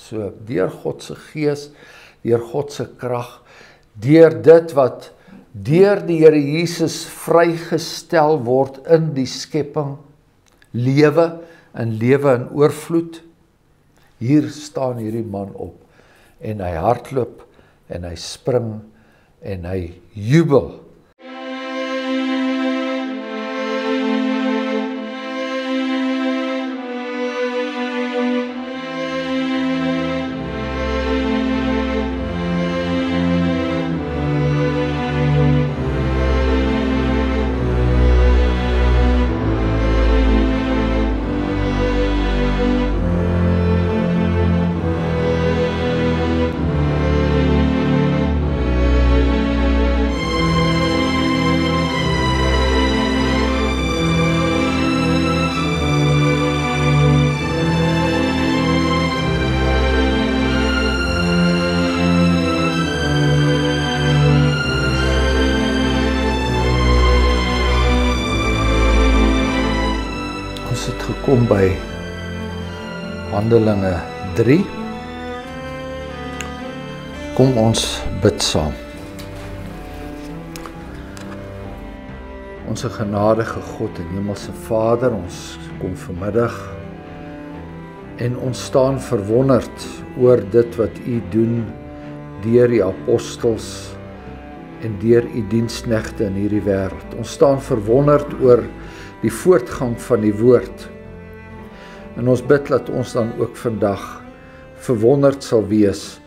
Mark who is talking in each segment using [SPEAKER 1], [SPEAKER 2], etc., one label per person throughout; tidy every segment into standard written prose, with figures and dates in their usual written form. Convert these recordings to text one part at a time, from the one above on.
[SPEAKER 1] So, deur God se gees, deur God se krag, deur dit wat deur die Here Jesus vrygestel word in die skepping, lewe en lewe in oorvloed. Hier staan hierdie man op en hy hardloop en hy spring en hy jubel. Kom by Handelinge 3. Kom ons bid saam. Onse genadige God en hemelse Vader, ons kom vanmiddag en ons staan verwonderd oor dit wat U doen deur die apostels en deur U diensknegte in hierdie wêreld. Ons staan verwonderd oor die voortgang van die woord. En ons bid dat ons dan ook vandag verwonderd sal wees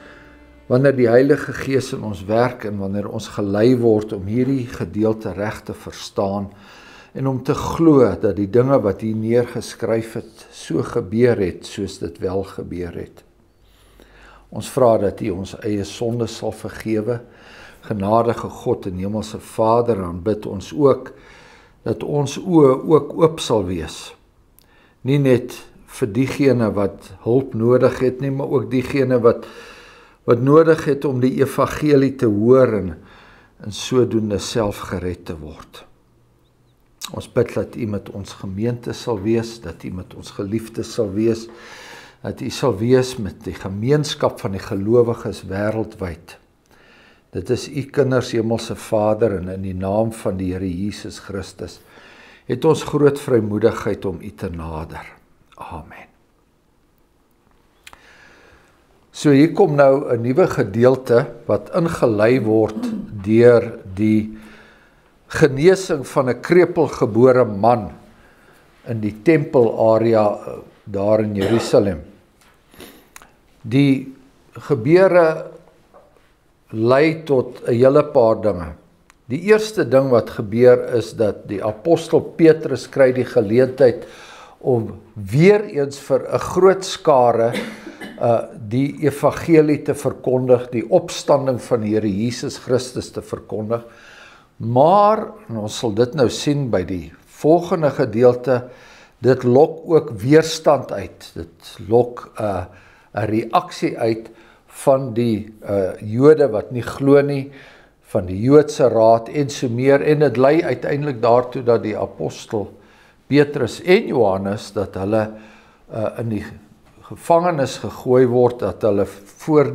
[SPEAKER 1] wanneer die Heilige Gees in ons werk en wanneer ons gelei word om hierdie gedeelte reg te verstaan en om te glo dat die dinge wat hier neergeskryf het so gebeur het soos dit wel gebeur het. Ons vra dat U ons eie sonde sal vergewe. Genadige God en hemelse Vader, dan bid ons ook dat ons oë ook oop sal wees. Nie net vir diegene wat hulp nodig het nie, maar ook diegene wat nodig het om die evangelie te hoor en sodoende self gered te word. Ons bid dat U met ons gemeente sal wees, dat U met ons geliefdes sal wees, dat U sal wees met die gemeenskap van die gelowiges wêreldwyd. Dit is U kinders, hemelse Vader, en in die naam van die Here Jesus Christus het ons groot vrymoedigheid om U te nader. Amen. So hier kom nou 'n nuwe gedeelte wat ingelei word deur die genesing van 'n krepelgebore man in die tempelarea daar in Jerusalem. Die gebeure lei tot 'n hele paar dinge. Die eerste ding wat gebeur is dat die apostel Petrus kry die geleentheid om weer eens vir 'n groot skare die evangelie te verkondig, die opstanding van die Here Jesus Christus te verkondig. Maar, en ons sal dit nou sien by die volgende gedeelte, dit lok ook weerstand uit. Dit lok 'n reaksie uit van die Jode wat nie glo nie, van die Joodse raad en so meer, en dit lei uiteindelik daartoe dat die apostel Petrus en Johannes, dat hulle in die gevangenis gegooi word, dat hulle voor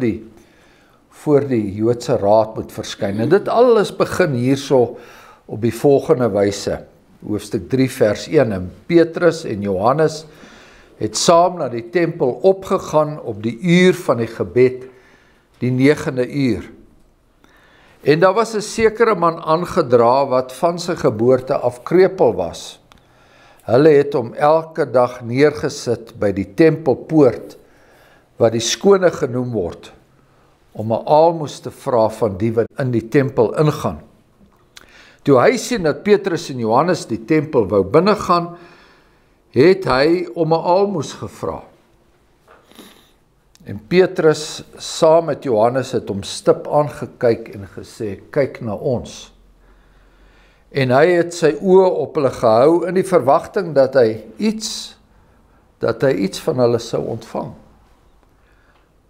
[SPEAKER 1] die Joodse raad moet verskyn. En dit alles begin hierso op die volgende wyse, hoofstuk 3 vers 1, en Petrus en Johannes het saam na die tempel opgegaan op die uur van die gebed, die 9de uur. En daar was 'n sekere man aangedra wat van sy geboorte af krepeel was. Hulle het hom elke dag neergesit by die tempelpoort, wat die skone genoem word, om 'n aalmoes te vra van die wat in die tempel ingaan. Toe hy sien dat Petrus en Johannes die tempel wou binnegaan, het hy om 'n aalmoes gevra. En Petrus saam met Johannes het hom stip aangekyk en gesê, kyk na ons. En hy het sy oë op hulle gehou in die verwagting dat hy iets van hulle sou ontvang.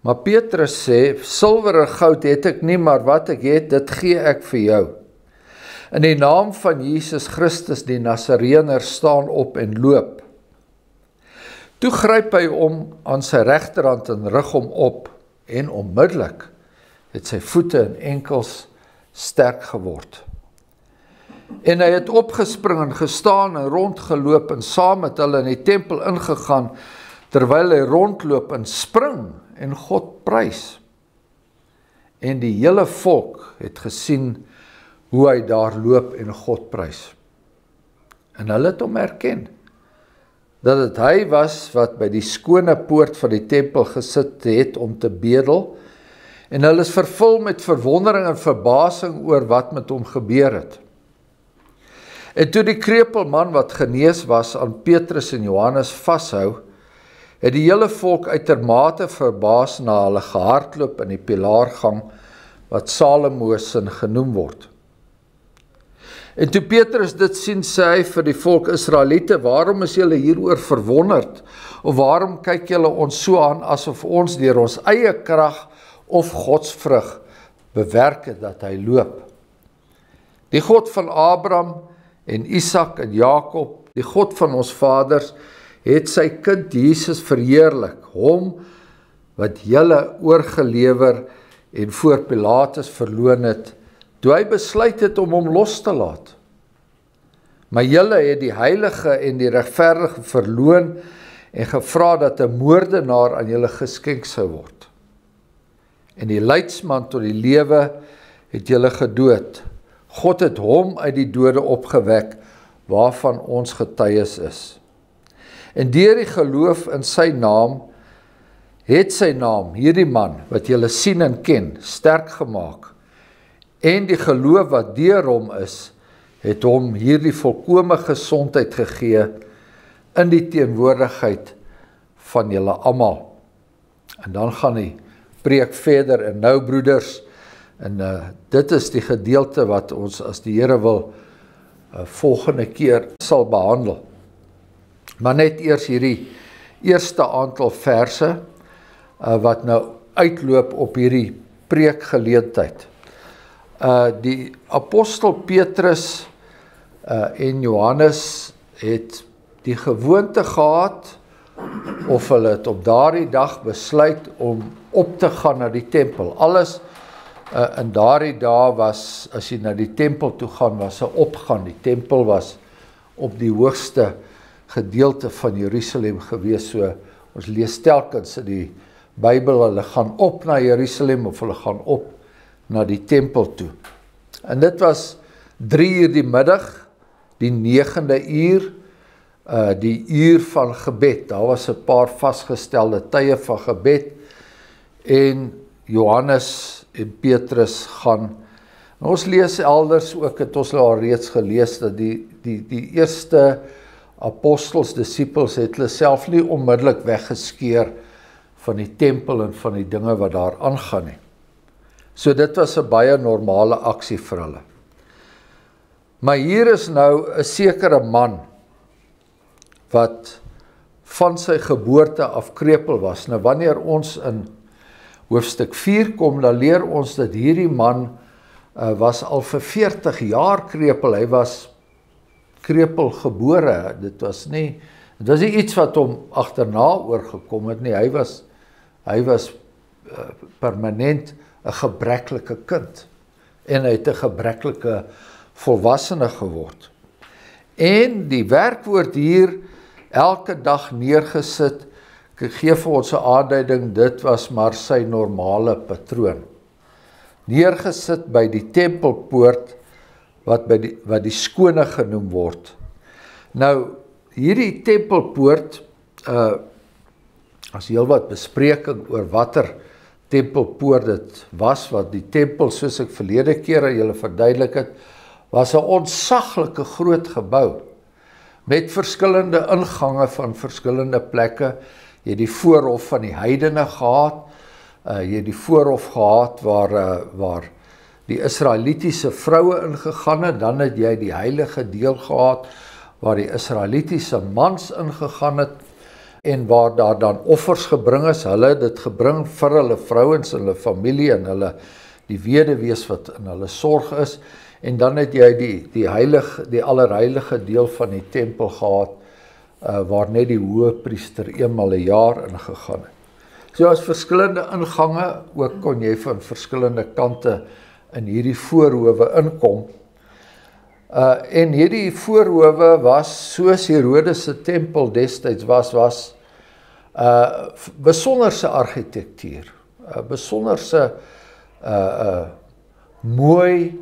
[SPEAKER 1] Maar Petrus sê, silwer en goud het ek nie, maar wat ek het, dit gee ek vir jou. In die naam van Jesus Christus die Nasareëner, staan op en loop. Toe gryp hy hom aan sy regterhand en rig hom op, en onmiddellik het sy voete en enkels sterk geword. En hy het opgespring en gestaan en rondgeloop en saam met hulle in die tempel ingegaan, terwyl hy rondloop en spring en God prys. En die hele volk het gesien hoe hy daar loop en God prys. En hulle het hom herken, dat het hy was wat by die skone poort van die tempel gesit het om te bedel, en hulle is vervul met verwondering en verbasing oor wat met hom gebeur het. En toe die krepelman wat genees was aan Petrus en Johannes vashou, het die hele volk uitermate verbaas na hulle gehardloop in die pilaargang wat Salomo se genoem word. En toe Petrus dit sien, sê hy vir die volk Israeliete, waarom is julle hieroor verwonderd? Of waarom kyk julle ons so aan asof ons deur ons eie krag of godsvrug bewerk het dat hy loop? Die God van Abraham en Isak en Jakob, die God van ons vaders, het sy kind Jesus verheerlik, hom wat julle oorgelewer en voor Pilatus verloon het, toe hy besluit het om hom los te laat. Maar julle het die heilige en die regverdige verloon en gevra dat 'n moordenaar aan julle geskenk sou word. En die leidsman tot die lewe het julle gedood. God het hom uit die dode opgewek, waarvan ons getuies is. En deur die geloof in sy naam, het sy naam, hierdie man, wat julle sien en ken, sterk gemaak. En die geloof wat deur hom is, het hom hierdie volkome gesondheid gegee, in die teenwoordigheid van julle almal. En dan gaan die preek verder, en nou broeders, en dit is die gedeelte wat ons as die Here wil volgende keer sal behandel. Maar net eers hierdie eerste aantal verse wat nou uitloop op hierdie preekgeleentheid. Die apostel Petrus en Johannes het die gewoonte gehad, of hulle het op daardie dag besluit om op te gaan na die tempel. Alles in daardie dae was, as jy na die tempel toe gaan, was 'n opgaan. Die tempel was op die hoogste gedeelte van Jerusalem gewees, so ons lees telkens in die Bybel, hulle gaan op na Jerusalem, of hulle gaan op na die tempel toe. En dit was 3 uur die middag, die 9de uur, die uur van gebed. Daar was 'n paar vasgestelde tye van gebed, en Johannes en Petrus gaan. En ons lees elders ook, het ons al reeds gelees, dat die eerste apostels, disciples, het hulle self nie onmiddellik weggeskeer van die tempel en van die dinge wat daar aangaan nie. So dit was 'n baie normale aksie vir hulle. Maar hier is nou 'n sekere man wat van sy geboorte af krepeel was. Nou wanneer ons in hoofstuk 4 kom, dan leer ons dat hierdie man was al vir 40 jaar krepeel. Hy was krepeel gebore. Dit was nie iets wat hom agterna oorgekom het nie. Hy was permanent 'n gebreklike kind, en hy het 'n gebreklike volwassene geword. En die werkwoord hier, elke dag neergesit, gee vir ons 'n aanduiding, dit was maar sy normale patroon. Neergesit by die tempelpoort, wat die skone genoem word. Nou, hierdie tempelpoort, as heel wat bespreking oor watter tempelpoort dit was, wat die tempel, soos ek verlede keer aan julle verduidelik het, was 'n ontsaglike groot gebou, met verskillende ingange van verskillende plekke. Jy het die voorhof van die heidene gehad, jy het die voorhof gehad waar die Israelitiese vroue ingegaan het, dan het jy die heilige deel gehad, waar die Israelitiese mans ingegaan het, en waar daar dan offers gebring is. Hulle het dit gebring vir hulle vrouens, hulle familie, en die weduwees wat in hulle sorg is, en dan het jy die allerheilige deel van die tempel gehad, waar net die hoëpriester eenmal 'n jaar ingegaan het. So as verskillende ingange, ook kon jy van verskillende kante in hierdie voorhowe inkom. En hierdie voorhowe was, soos Herodes se tempel destyds was besonderse argitektuur, besonderse mooi,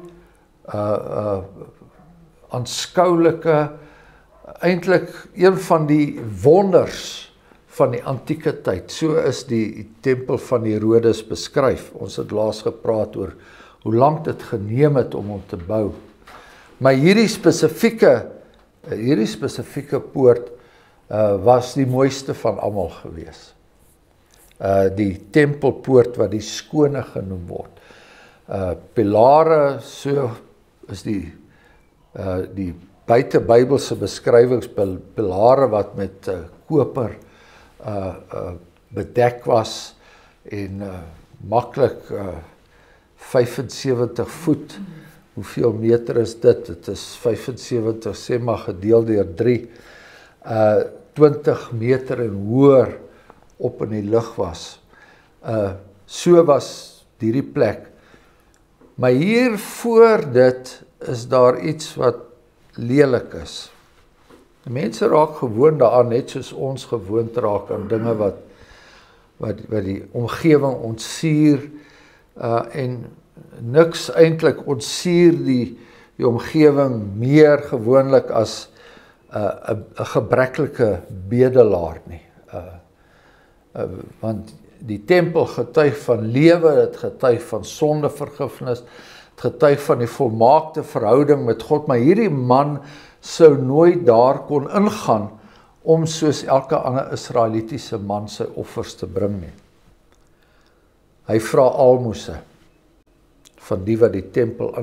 [SPEAKER 1] aanskoulike, eintlik een van die wonders van die antieke tyd. So is die tempel van Herodes beskryf. Ons het laas gepraat oor hoe lank dit geneem het om hom te bou. Maar hierdie spesifieke poort was die mooiste van almal gewees. Die tempelpoort wat die skone genoem word. Pilare, so is die buitebybelse beskrywings, pilare wat met koper bedek was en maklik 75 voet. Hoeveel meter is dit? Dit is 75, sê maar gedeel deur 3. 20 meter en hoër op in die lug was. So was hierdie plek. Maar hier voor dit is daar iets wat lelik is. Mense raak gewoon daaraan, net soos ons gewoond raak aan dinge wat die omgewing ontsuur, en niks eintlik ontsuur die omgewing meer gewoonlik as 'n gebreklike bedelaar nie. Want die tempel getuig van lewe, dit getuig van sondevergifnis, dit getuig van die volmaakte verhouding met God, maar hierdie man sou nooit daar kon ingaan om soos elke ander Israelitiese man sy offers te bring nie. Hy vra almose van die wat die tempel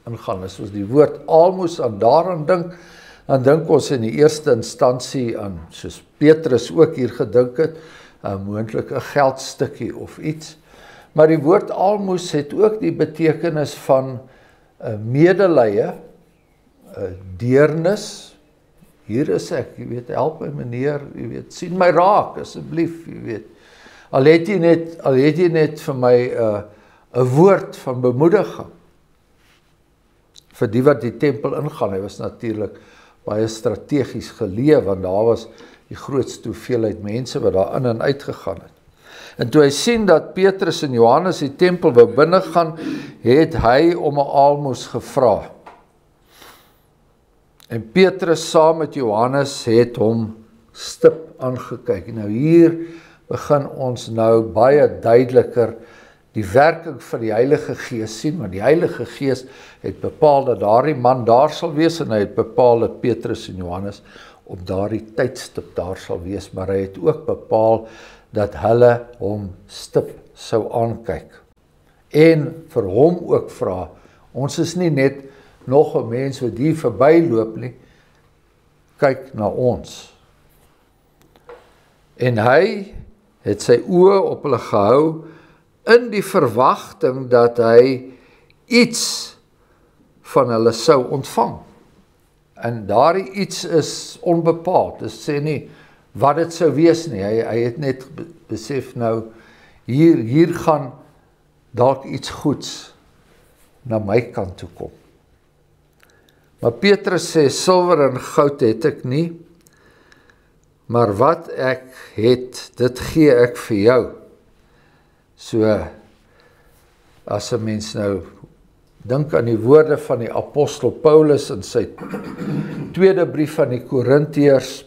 [SPEAKER 1] ingaan. As ons die woord almoes aan daaraan dink, dan dink ons in die eerste instansie aan, soos Petrus ook hier gedink het, moontlik 'n geldstukkie of iets. Maar die woord almoes het ook die betekenis van medelee, deernis. Hier is ek, jy weet, help my meneer, jy weet, sien my raak asseblief, jy weet. Al het jy net vir my 'n woord van bemoediging vir die wat die tempel ingaan. Hy was natuurlik baie strategies geleë, want daar was die grootste hoeveelheid mense wat daar in en uit gegaan het. En toe hy sien dat Petrus en Johannes die tempel wou binne gaan, het hy om 'n aalmoes gevra. En Petrus saam met Johannes het hom stip aangekyk. Nou hier begin ons nou baie duideliker die werking van die Heilige Gees sien, want die Heilige Gees het bepaal dat daardie man daar sal wees, en hy het bepaal dat Petrus en Johannes op daardie tydstip daar sal wees, maar hy het ook bepaal dat hulle hom stip sou aankyk. En vir hom ook vra, ons is nie net nog 'n mens wat hier verbyloop nie, kyk na ons. En hy het sy oë op hulle gehou, in die verwagting dat hy iets van hulle sou ontvang. En daardie iets is onbepaald. Dit sê nie wat dit sou wees nie. Hy het net besef nou, hier gaan dalk iets goeds na my kant toe kom. Maar Petrus sê, silwer en goud het ek nie, maar wat ek het, dit gee ek vir jou. So, as 'n mens nou dink aan die woorde van die apostel Paulus in sy tweede brief aan die Korintiërs,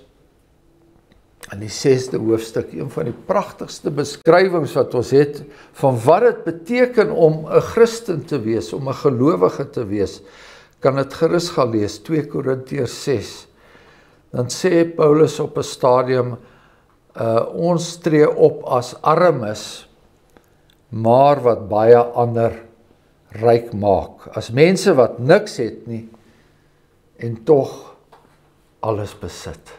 [SPEAKER 1] in die 6de hoofstuk, een van die pragtigste beskrywings wat ons het, van wat dit beteken om 'n Christen te wees, om 'n gelowige te wees, kan dit gerus gaan lees, 2 Korintiërs 6, dan sê Paulus op 'n stadium, ons tree op as armes, maar wat baie ander ryk maak. As mense wat niks het nie, en tog alles besit.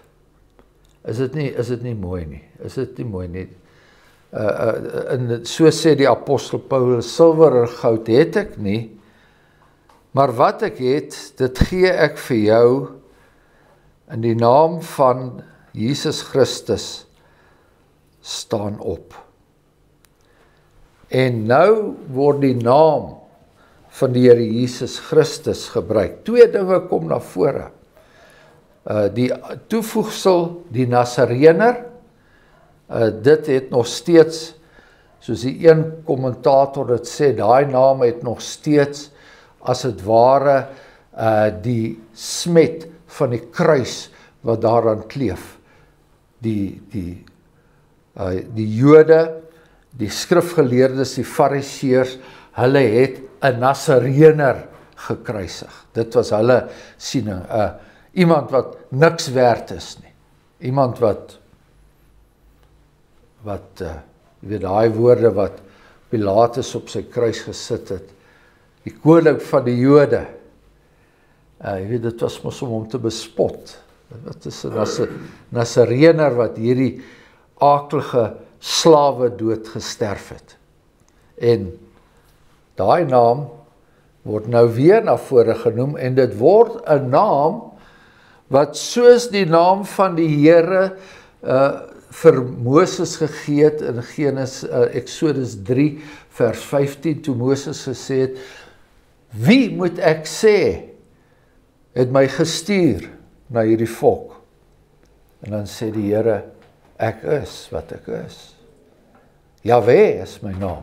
[SPEAKER 1] Is dit nie mooi nie? Is dit nie mooi nie? En so sê die apostel Paulus, silwer en goud het ek nie, maar wat ek het, dit gee ek vir jou, in die naam van Jesus Christus staan op. En nou word die naam van die Here Jesus Christus gebruik. Twee dinge kom na vore. Die toevoegsel, die Nasarener, dit het nog steeds, soos die een kommentator het sê, daai naam het nog steeds, as het ware, die smet van die kruis wat daaraan kleef. Die Jode, die skrifgeleerdes, die Fariseërs, hulle het 'n Nasarener gekruisig. Dit was hulle siening. Iemand wat niks werd is nie. Iemand wat jy weet, daai woorde wat Pilatus op sy kruis gesit het, die koning van die Jode, jy weet, dit was mos om hom te bespot. Dit is 'n Nasarener wat hierdie aaklige slawe dood gesterf het. En daai naam word nou weer na vore genoem, en dit word 'n naam wat soos die naam van die Here vir Moses gegee het in Exodus 3 vers 15, toe Moses gesê het, wie moet ek sê het my gestuur na hierdie volk? En dan sê die Here, ek is wat ek is. Jahwe is my naam.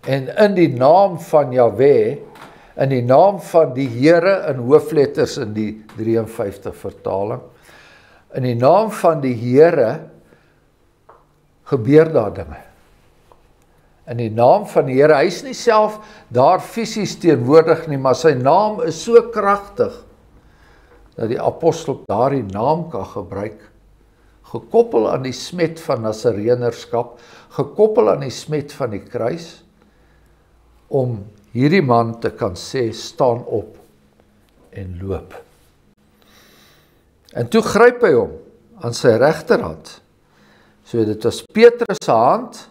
[SPEAKER 1] En in die naam van Jahwe, in die naam van die Here in hoofletters in die 53 vertaling, in die naam van die Here gebeur daar dinge. In die naam van die Here, hy is nie self daar fisies teenwoordig nie, maar sy naam is so kragtig, dat die apostel daardie naam kan gebruik, gekoppel aan die smet van Nasarenerskap, gekoppel aan die smet van die kruis, om hierdie man te kan sê, staan op en loop. En toe gryp hy hom aan sy regterhand. So dit was Petrus se hand,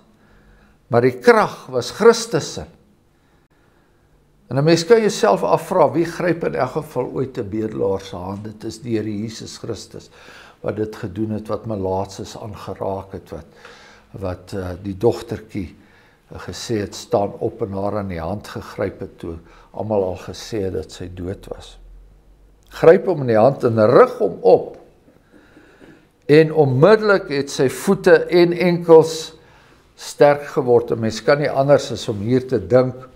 [SPEAKER 1] maar die krag was Christus se. En 'n mens kan jouself afvra, wie gryp in elk geval ooit 'n bedelaar se hand? Dit is die Here Jesus Christus wat dit gedoen het, wat malaatses aangeraak het, wat die dogtertjie gesê het, staan op en haar aan die hand gegryp het, toe almal al gesê het dat sy dood was. Gryp hom in die hand en rig hom op, en onmiddellik het sy voete en enkels sterk geword. En mens kan nie anders as om hier te dink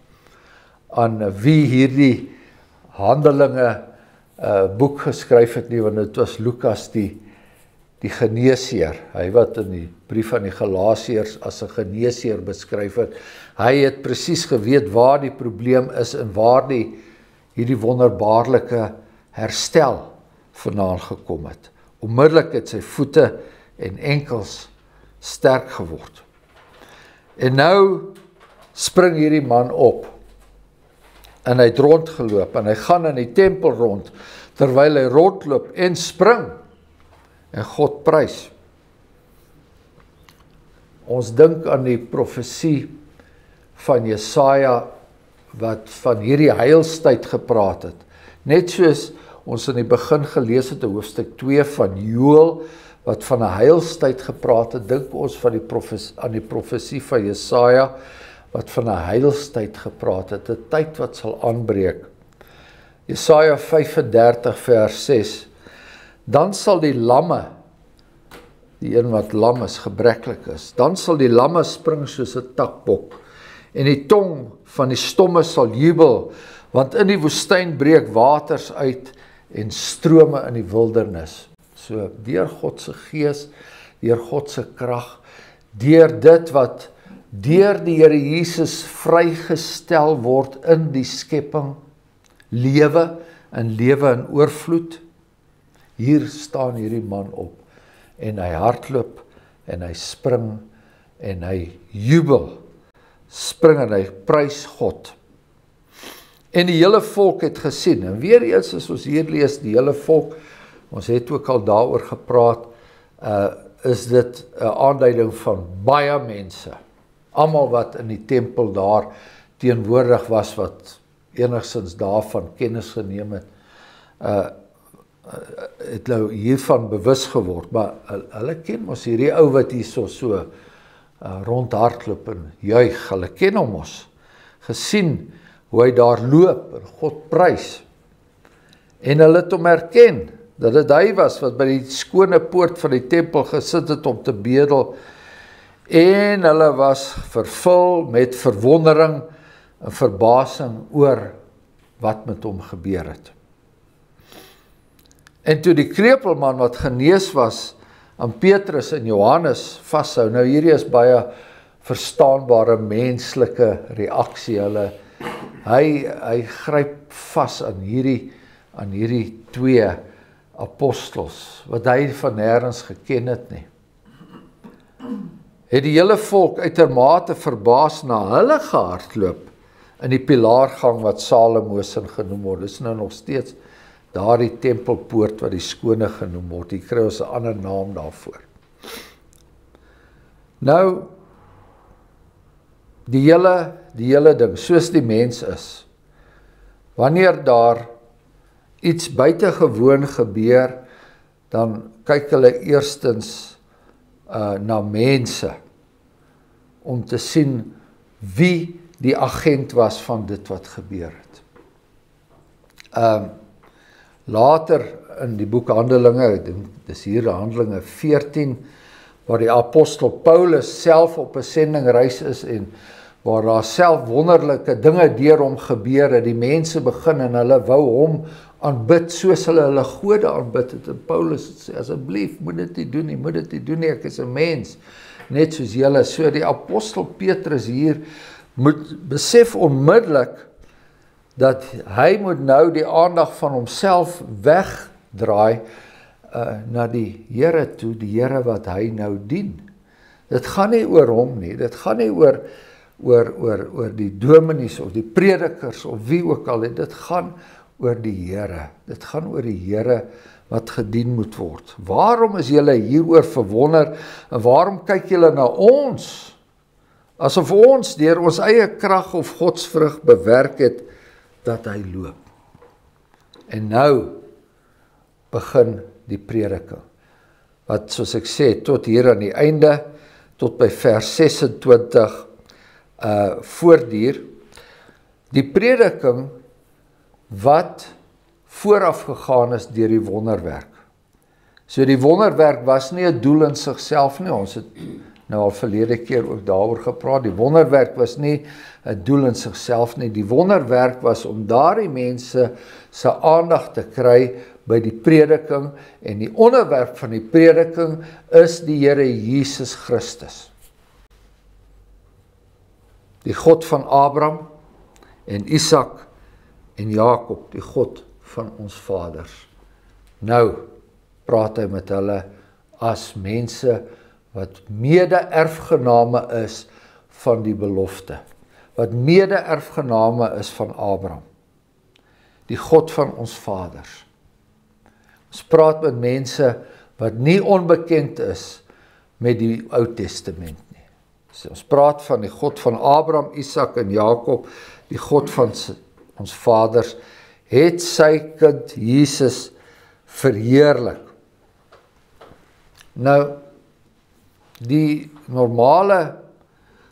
[SPEAKER 1] aan wie hierdie Handelinge boek geskryf het nie, want dit was Lukas die geneesheer, hy wat in die brief aan die Galasiërs as 'n geneesheer beskryf het. Hy het presies geweet waar die probleem is en waar hierdie wonderbaarlike herstel vandaan gekom het. Onmiddellik het sy voete en enkels sterk geword. En nou spring hierdie man op, en hy het rondgeloop, en hy gaan in die tempel rond, terwyl hy rondloop en spring, en God prys. Ons dink aan die profesie van Jesaja, wat van hierdie heilstyd gepraat het. Net soos ons in die begin gelees het, in hoofstuk 2 van Joël, wat van 'n heilstyd gepraat het, dink ons van aan die profesie van Jesaja, wat van 'n heilstyd gepraat het, 'n tyd wat sal aanbreek. Jesaja 35 vers 6, dan sal die lamme, die een wat lam is, gebreklik is, dan sal die lamme spring soos 'n takbok, en die tong van die stomme sal jubel, want in die woestyn breek waters uit, en strome in die wildernis. So, deur God se gees, deur God se krag, deur dit wat deur die Here Jesus vrygestel word in die skepping, lewe in oorvloed. Hier staan hierdie man op, en hy hardloop, en hy spring, en hy jubel, spring en hy prys God. En die hele volk het gesien, en weer eens as ons hier lees, die hele volk, ons het ook al daaroor gepraat, is dit 'n aanduiding van baie mense, almal wat in die tempel daar teenwoordig was, wat enigstens daarvan kennis geneem het, het nou hiervan bewus geword, maar hulle ken ons hierdie ou wat hier so rondhardloop en juig, hulle ken hom ons, gesien hoe hy daar loop en God prys, en hulle het hom herken, dat dit hy was wat by die skone poort van die tempel gesit het om te bedel, en hulle was vervul met verwondering en verbasing oor wat met hom gebeur het. En toe die krepelman wat genees was aan Petrus en Johannes vashou, nou hierdie is baie verstaanbare menslike reaksie, hy gryp vas aan hierdie twee apostels, wat hy van nêrens geken het nie. Het die hele volk uitermate verbaas na hulle gehardloop in die pilaargang wat Salomo se genoem word. Dis nou nog steeds daardie tempelpoort wat die skone genoem word. Hier kry ons 'n ander naam daarvoor. Nou, die hele ding, soos die mens is, wanneer daar iets buitengewoon gebeur, dan kyk hulle eerstens na mense, om te sien wie die agent was van dit wat gebeur het. Later in die boek Handelinge, ek dink dis hier Handelinge 14, waar die apostel Paulus self op 'n sendingreis is en waar daar self wonderlike dinge deur hom gebeur het, die mense begin en hulle wou hom aanbid soos hulle gode aanbid het, en Paulus het sê, asseblief, moet dit nie doen nie, ek is 'n mens, net soos julle. So die apostel Petrus hier moet besef onmiddellik dat hy moet nou die aandag van homself wegdraai na die Here toe, die Here wat hy nou dien. Dit gaan nie oor hom nie, dit gaan nie oor die dominees of die predikers of wie ook al, dit gaan oor die Here. Dit gaan oor die Here wat gedien moet word. Waarom is julle hieroor verwonder en waarom kyk julle na ons? Asof ons deur ons eie krag of godsvrug bewerk het dat hy loop. En nou begin die prediking. Wat soos ek sê, tot hier aan die einde, tot by vers 26 voortduur. Die prediking wat vooraf gegaan is deur die wonderwerk. So die wonderwerk was nie 'n doel in sigself nie, ons het nou al verlede keer ook daaroor gepraat, die wonderwerk was nie 'n doel in sigself nie, die wonderwerk was om daardie mense se aandag te kry by die prediking, en die onderwerp van die prediking is die Here Jesus Christus. Die God van Abraham en Isak en Jakob, die God van ons vaders. Nou praat hy met hulle as mense wat mede-erfgename is van die belofte, wat mede-erfgename is van Abraham, die God van ons vaders. Ons praat met mense wat nie onbekend is met die Ou Testament nie. So, ons praat van die God van Abraham, Isak en Jakob, die God van ons vaders, het sy kind Jesus verheerlik. Nou, die normale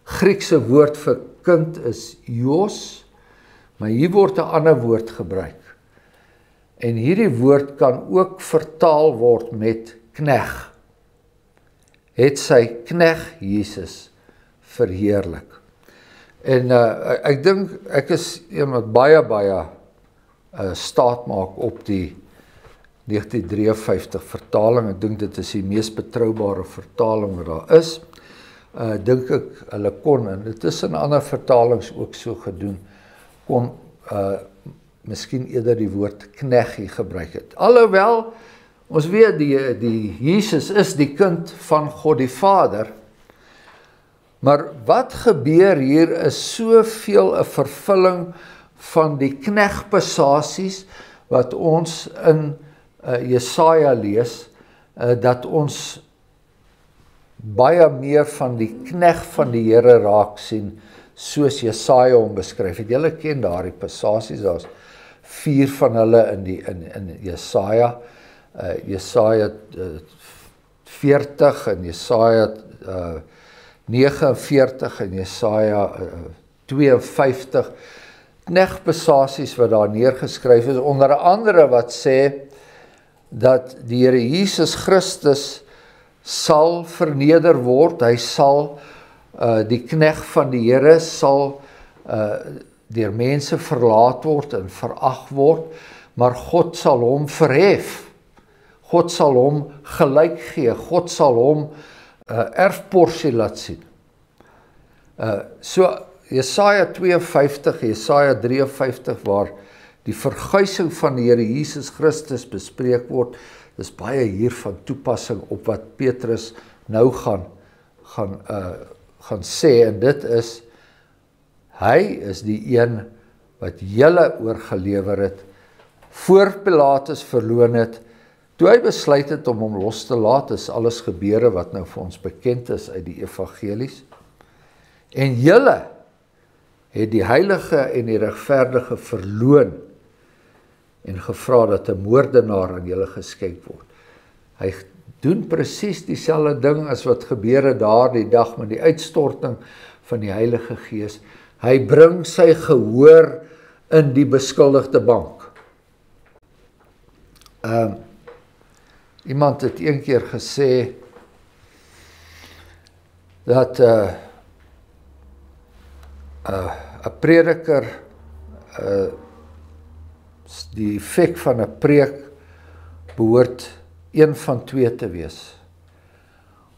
[SPEAKER 1] Griekse woord vir kind is Ios, maar hier word 'n ander woord gebruik. En hierdie woord kan ook vertaal word met kneg. Het sy kneg Jesus verheerlik. En ek dink, ek is een wat baie staat maak op die 1953 vertaling. Ek dink dit is die mees betroubare vertaling wat daar is. Dink ek, hulle kon, en dit is in ander vertalings ook so gedoen, kon miskien eerder die woord kneg hier gebruik het. Alhoewel, ons weet die Jesus is die kind van God die Vader, maar wat gebeur hier is soveel 'n vervulling van die knegpassasies wat ons in Jesaja lees, dat ons baie meer van die kneg van die Here raak sien, soos Jesaja hom beskryf het. Julle ken daardie passasies, daar's 4 van hulle in Jesaja, Jesaja 40 en Jesaja 49 en Jesaja 52 knegbesasies wat daar neergeskryf is, onder andere wat sê dat die Here Jesus Christus sal verneder word, hy sal die knegt van die Here sal deur mense verlaat word en verag word, maar God sal hom verhef. God sal hom gelyk gee, God sal hom erfporsie laat sien. So Jesaja 52, Jesaja 53 waar die verguising van die Here Jesus Christus bespreek word, is baie hier van toepassing op wat Petrus nou gaan sê, en dit is, hy is die een wat julle oorgelewer het, voor Pilatus verloon het, toe hy besluit het om hom los te laat, is alles gebeure wat nou vir ons bekend is uit die evangelies. En julle het die heilige en die regverdige verloon en gevra dat 'n moordenaar aan julle geskenk word. Hy doen presies dieselfde ding as wat gebeure daardie dag met die uitstorting van die Heilige Gees. Hy bring sy gehoor in die beskuldigde bank. Iemand het een keer gesê dat 'n prediker, die effek van 'n preek behoort een van twee te wees.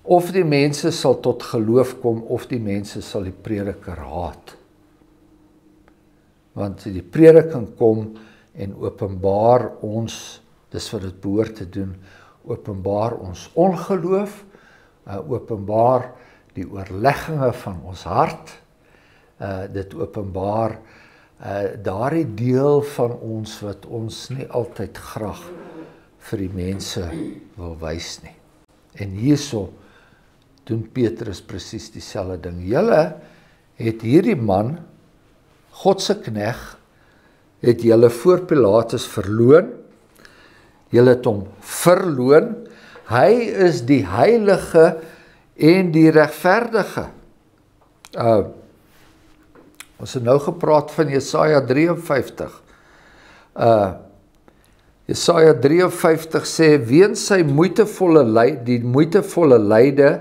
[SPEAKER 1] Of die mense sal tot geloof kom, of die mense sal die prediker haat. Want die prediking kom en openbaar ons, dis wat dit behoort te doen, openbaar ons ongeloof, openbaar die oorlegginge van ons hart, dit openbaar daardie deel van ons wat ons nie altyd graag vir die mense wil wys nie. En hierso doen Petrus presies dieselfde ding. Julle het hierdie man, God se knegt, het julle voor Pilatus verloon, julle het hom verloon, hy is die heilige en die regverdige. Ons het nou gepraat van Jesaja 53. Jesaja 53 sê, weens sy die moeitevolle lyde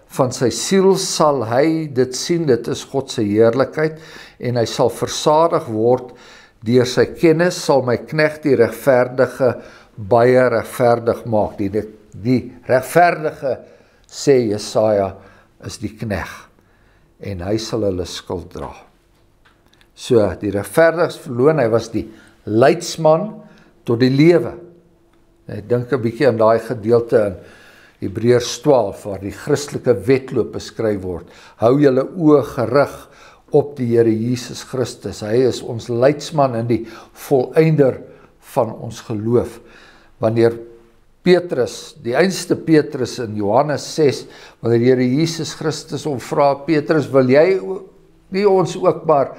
[SPEAKER 1] van sy siel sal hy dit sien, dit is God se heerlikheid, en hy sal versadig word, deur sy kennis sal my knegt die regverdige baie regverdig maak. Die regverdige, sê Jesaja, is die knegt, en hy sal hulle skuld dra. So, die regverdiges verloon, hy was die leidsman tot die lewe. Ek dink 'n bietjie aan daai gedeelte in Hebreërs 12, waar die Christelike wedloop beskryf word. Hou julle oë gerig op die Here Jesus Christus. Hy is ons leidsman en die volëinder van ons geloof. Wanneer Petrus, die einste Petrus in Johannes 6, wanneer die Here Jesus Christus hom vra, Petrus, wil jy nie ons ook maar,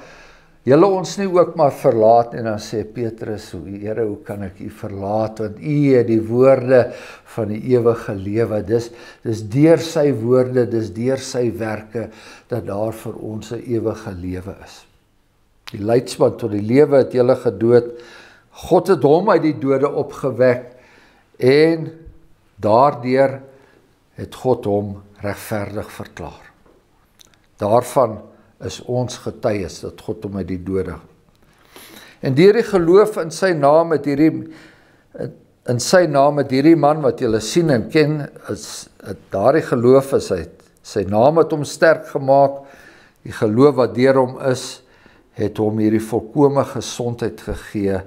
[SPEAKER 1] julle ons nie ook maar verlaat, en dan sê Petrus, Here, hoe kan ek u verlaat, want u het die woorde van die ewige lewe, dis deur sy woorde, dis deur sy werke, dat daar vir ons 'n ewige lewe is. Die leidsman tot die lewe het julle gedood, God het hom uit die dode opgewek, en daardeur het God hom regverdig verklaar. Daarvan is ons getuies dat God hom uit die dode. En deur die geloof in sy naam het hierdie man wat julle sien en ken, daardie geloof is sy naam het hom sterk gemaak, die geloof wat deur hom is, het hom hierdie volkome gesondheid gegee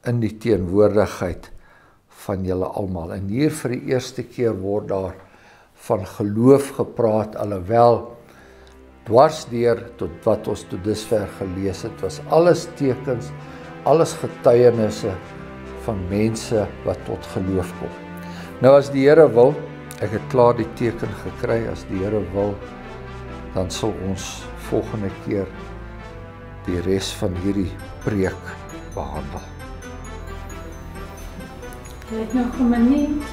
[SPEAKER 1] in die teenwoordigheid van julle almal. En hier vir die eerste keer word daar van geloof gepraat, alhoewel dwars deur tot wat ons tot dusver gelees het, was alles tekens, alles getuienisse van mense wat tot geloof kom. Nou as die Here wil, ek het klaar die teken gekry, as die Here wil, dan sal ons volgende keer die res van hierdie preek behandel.
[SPEAKER 2] Jy het nog 'n minuut.